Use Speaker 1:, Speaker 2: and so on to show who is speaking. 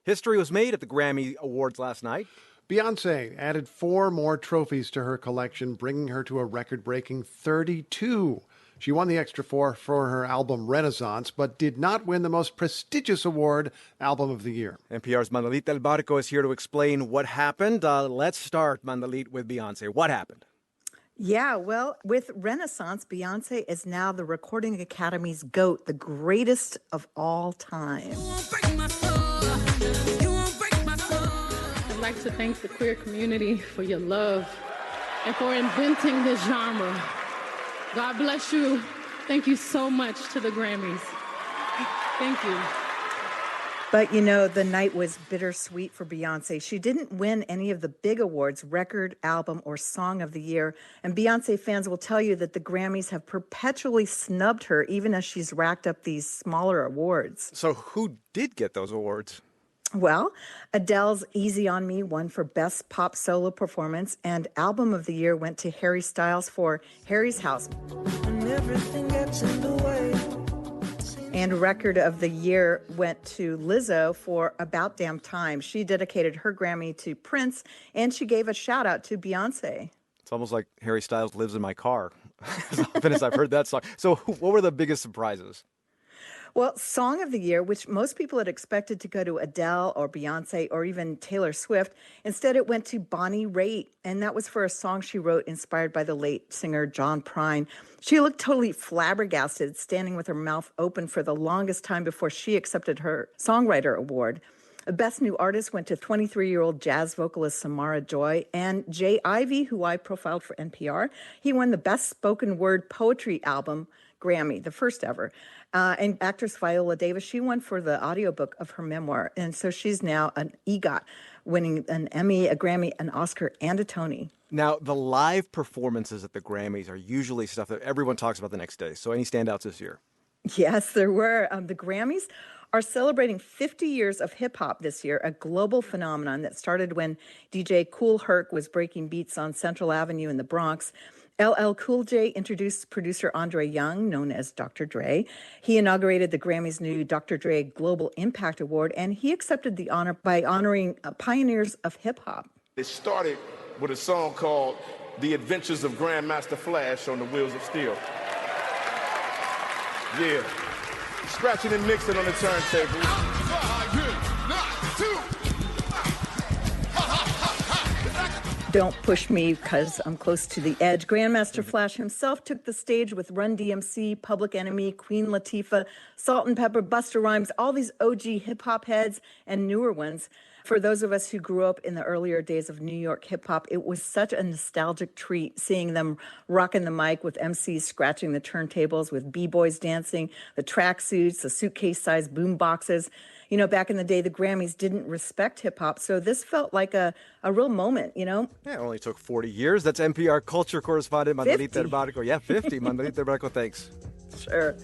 Speaker 1: History was made at the Grammy Awards last night.
Speaker 2: Beyoncé added 4 more trophies to her collection, bringing her to a record-breaking 32. She won the extra 4 for her album Renaissance, but did not win the most prestigious award, Album of the Year.
Speaker 1: NPR's Mandalit Del Barco is here to explain what happened. Let's start, Mandalit, with Beyoncé. What happened?
Speaker 3: Yeah, well, with Renaissance, Beyoncé is now the Recording Academy's GOAT, the greatest of all time.
Speaker 4: I'd like to thank the queer community for your love and for inventing this genre. God bless you. Thank you so much to the Grammys. Thank you.
Speaker 3: But, you know, the night was bittersweet for Beyoncé. She didn't win any of the big awards, record, album, or song of the year. And Beyoncé fans will tell you that the Grammys have perpetually snubbed her, even as she's racked up these smaller awards.
Speaker 1: So who did get those awards?
Speaker 3: Well, Adele's Easy on Me won for Best Pop Solo Performance, and Album of the Year went to Harry Styles for Harry's House.
Speaker 5: And everything gets in the way.
Speaker 3: And Record of the Year went to Lizzo for About Damn Time. She dedicated her Grammy to Prince, and she gave a shout out to Beyoncé.
Speaker 1: It's almost like Harry Styles lives in my car, as often as I've heard that song. So what were the biggest surprises?
Speaker 3: Well, Song of the Year, which most people had expected to go to Adele or Beyoncé or even Taylor Swift, instead it went to Bonnie Raitt, and that was for a song she wrote inspired by the late singer John Prine. She looked totally flabbergasted, standing with her mouth open for the longest time before she accepted her Songwriter Award. The Best New Artist went to 23-year-old jazz vocalist Samara Joy, and Jay Ivey, who I profiled for NPR. He won the Best Spoken Word Poetry Album Grammy, the first ever. And actress Viola Davis, she won for the audiobook of her memoir. And so she's now an EGOT, winning an Emmy, a Grammy, an Oscar, and a Tony.
Speaker 1: Now, the live performances at the Grammys are usually stuff that everyone talks about the next day. So any standouts this year?
Speaker 3: Yes, there were. The Grammys are celebrating 50 years of hip-hop this year, a global phenomenon that started when DJ Kool Herc was breaking beats on Central Avenue in the Bronx. LL Cool J introduced producer Andre Young, known as Dr. Dre. He inaugurated the Grammy's new Dr. Dre Global Impact Award, and he accepted the honor by honoring pioneers of hip-hop.
Speaker 6: It started with a song called The Adventures of Grandmaster Flash on the Wheels of Steel. Yeah. Scratching and mixing on the turntable.
Speaker 3: Don't Push Me because I'm close to the edge. Grandmaster Flash himself took the stage with Run DMC, Public Enemy, Queen Latifah, Salt and Pepper, Busta Rhymes, all these OG hip-hop heads and newer ones. For those of us who grew up in the earlier days of New York hip-hop, it was such a nostalgic treat seeing them rocking the mic with MCs scratching the turntables, with B-boys dancing, the tracksuits, the suitcase-sized boom boxes. You know, back in the day, the Grammys didn't respect hip-hop, so this felt like a real moment, you know?
Speaker 1: Yeah, it only took 40 years. That's NPR culture correspondent Mandalit Del Barco. Yeah, 50. Mandalit Del Barco, thanks.
Speaker 3: Sure.